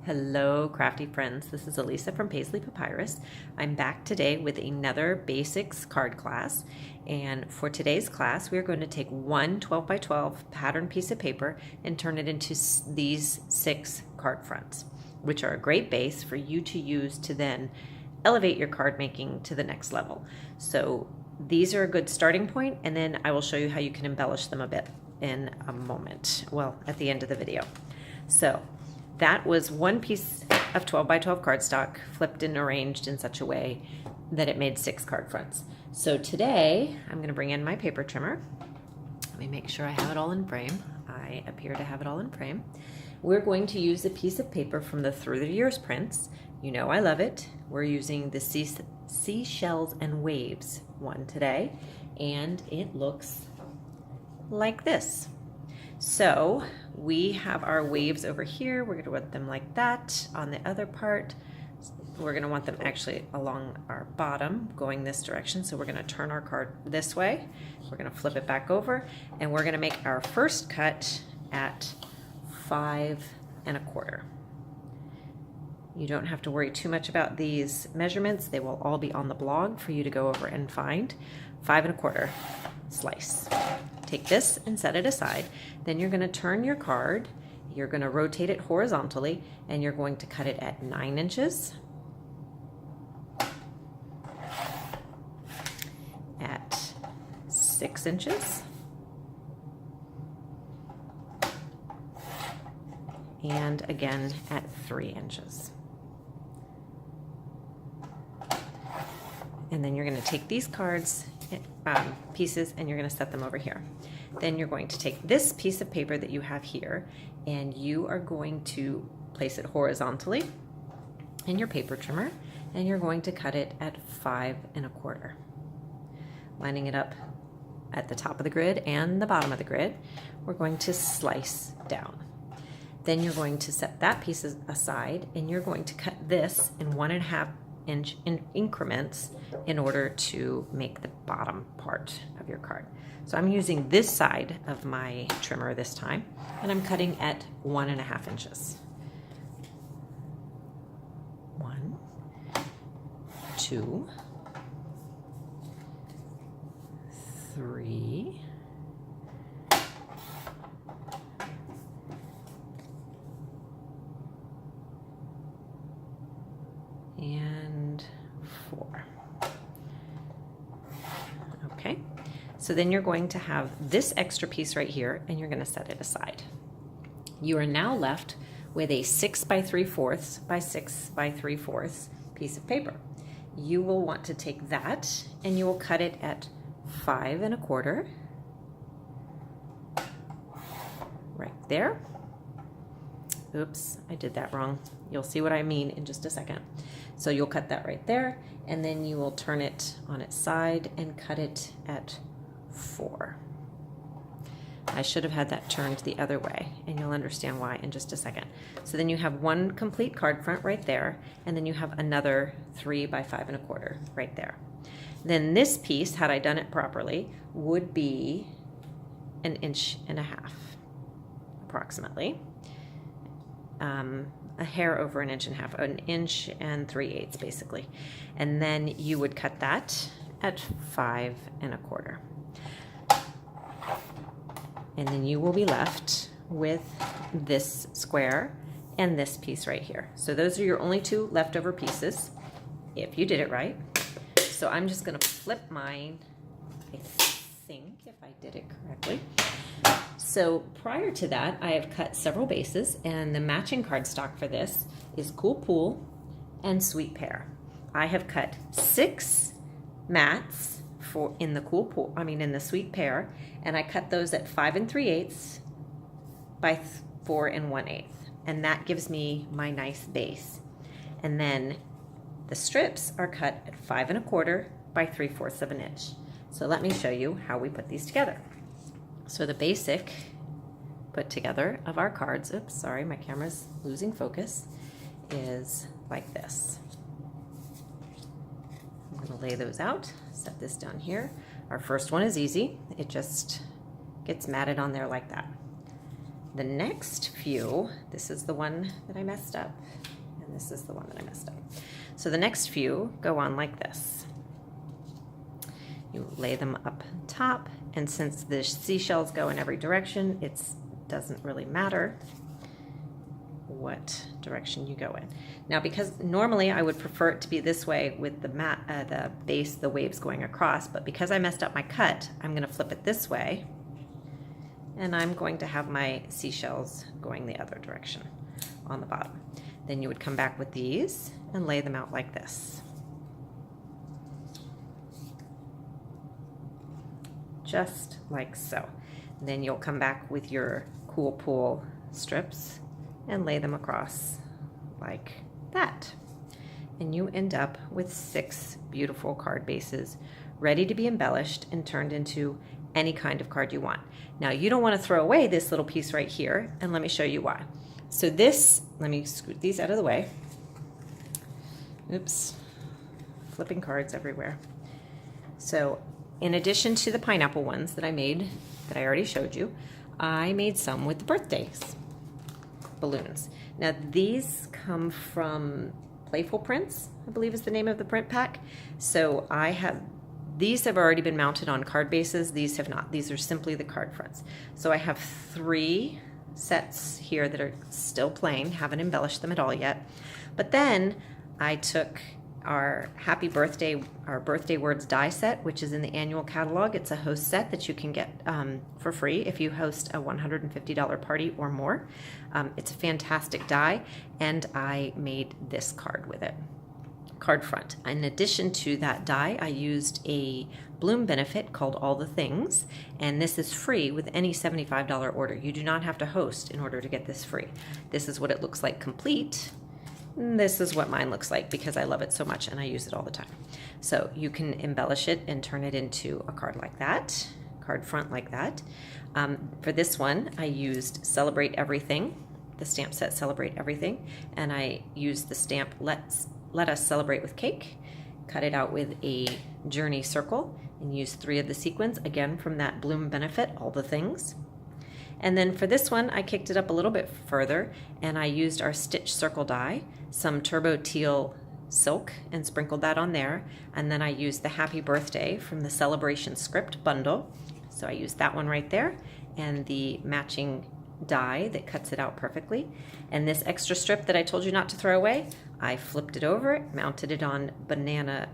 Hello crafty friends, this is Elisa from Paisley Papyrus. I'm back today with another basics card class, and for today's class we're going to take one 12 by 12 pattern piece of paper and turn it into these 6 card fronts, which are a great base for you to use to then elevate your card making to the next level. So these are a good starting point, and then I will show you how you can embellish them a bit in a moment, well, at the end of the video. So that was one piece of 12 by 12 cardstock flipped and arranged in such a way that it made 6 card fronts. So today I'm going to bring in my paper trimmer. Let me make sure I have it all in frame. I appear to have it all in frame. We're going to use a piece of paper from the Through the Years prints. You know I love it. We're using the Seashells and Waves one today, and it looks like this. So we have our waves over here. We're going to want them like that. On the other part, we're going to want them actually along our bottom going this direction. So we're going to turn our card this way. We're going to flip it back over, and we're going to make our first cut at 5 1/4. You don't have to worry too much about these measurements. They will all be on the blog for you to go over and find. 5 1/4 slice. Take this and set it aside. Then you're going to turn your card. You're going to rotate it horizontally, and you're going to cut it at 9 inches, at 6 inches, and again at 3 inches. And then you're going to take these cards, pieces, and you're going to set them over here. Then you're going to take this piece of paper that you have here, and you are going to place it horizontally in your paper trimmer, and you're going to cut it at 5 1/4, lining it up at the top of the grid and the bottom of the grid. We're going to slice down. Then you're going to set that piece aside, and you're going to cut this in 1.5 inch increments in order to make the bottom part of your card. So I'm using this side of my trimmer this time, and I'm cutting at 1.5 inches. 1, 2, 3, and 4. Okay, so then you're going to have this extra piece right here, and you're going to set it aside. You are now left with a 6 by 3/4 by 6 by 3/4 piece of paper. You will want to take that, and you will cut it at 5 1/4 right there. Oops, I did that wrong. You'll see what I mean in just a second. So you'll cut that right there, and then you will turn it on its side and cut it at 4. I should have had that turned the other way, and you'll understand why in just a second. So then you have one complete card front right there, and then you have another 3 by 5 1/4 right there. Then this piece, had I done it properly, would be 1.5 inches approximately. A hair over 1.5 inches, 1 inch and 3/8 basically. And then you would cut that at 5 1/4. And then you will be left with this square and this piece right here. So those are your only 2 leftover pieces, if you did it right. So I'm just going to flip mine, I think, if I did it correctly. So prior to that, I have cut several bases, and the matching cardstock for this is Cool Pool and Sweet Pear. I have cut 6 mats in the Sweet Pear, and I cut those at 5 3/8 by 4 1/8, and that gives me my nice base. And then the strips are cut at 5 1/4 by 3/4 of an inch. So let me show you how we put these together. So the basic put together of our cards, oops, sorry, my camera's losing focus, is like this. I'm going to lay those out, set this down here. Our first one is easy. It just gets matted on there like that. The next few, this is the one that I messed up, and this is the one that I messed up. So the next few go on like this. You lay them up top, and since the seashells go in every direction, it doesn't really matter what direction you go in. Now, because normally I would prefer it to be this way with the base, the waves going across, but because I messed up my cut, I'm going to flip it this way, and I'm going to have my seashells going the other direction on the bottom. Then you would come back with these and lay them out like this. Just like so. And then you'll come back with your cool pool strips and lay them across like that. And you end up with 6 beautiful card bases ready to be embellished and turned into any kind of card you want. Now, you don't want to throw away this little piece right here, and let me show you why. So this, let me scoot these out of the way. Oops, flipping cards everywhere. So in addition to the pineapple ones that I made, that I already showed you, I made some with the birthdays balloons. Now these come from Playful Prints, I believe is the name of the print pack. So these have already been mounted on card bases. These have not. These are simply the card fronts. So I have 3 sets here that are still plain, haven't embellished them at all yet. But then I took our our birthday words die set, which is in the annual catalog. It's a host set that you can get for free if you host a $150 party or more. It's a fantastic die, and I made this card with it. Card front. In addition to that die, I used a Bloom benefit called All the Things, and this is free with any $75 order. You do not have to host in order to get this free. This is what it looks like complete. This is what mine looks like because I love it so much and I use it all the time. So you can embellish it and turn it into a card like that, card front like that. For this one, I used Celebrate Everything, the stamp set Celebrate Everything, and I used the stamp Let Us Celebrate with Cake, cut it out with a journey circle, and used 3 of the sequins, again from that Bloom benefit, All the Things. And then for this one, I kicked it up a little bit further, and I used our Stitch Circle die, some Turbo Teal silk, and sprinkled that on there. And then I used the Happy Birthday from the Celebration Script bundle. So I used that one right there, and the matching die that cuts it out perfectly. And this extra strip that I told you not to throw away, I flipped it over, mounted it on banana,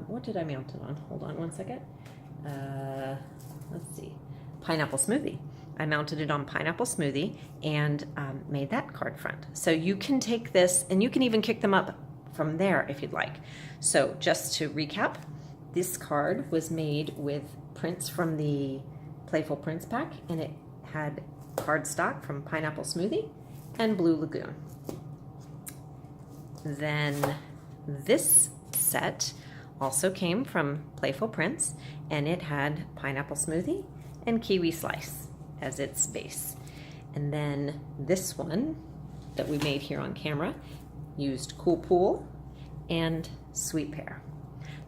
what did I mount it on? Hold on one second. Let's see, Pineapple Smoothie. I mounted it on Pineapple Smoothie and made that card front. So you can take this and you can even kick them up from there if you'd like. So just to recap, this card was made with prints from the Playful Prints pack, and it had cardstock from Pineapple Smoothie and Blue Lagoon. Then this set also came from Playful Prints, and it had Pineapple Smoothie and Kiwi Slice as its base. And then this one that we made here on camera used Cool Pool and Sweet Pear.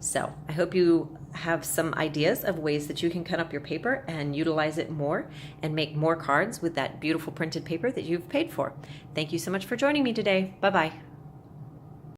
So I hope you have some ideas of ways that you can cut up your paper and utilize it more and make more cards with that beautiful printed paper that you've paid for. Thank you so much for joining me today. Bye-bye.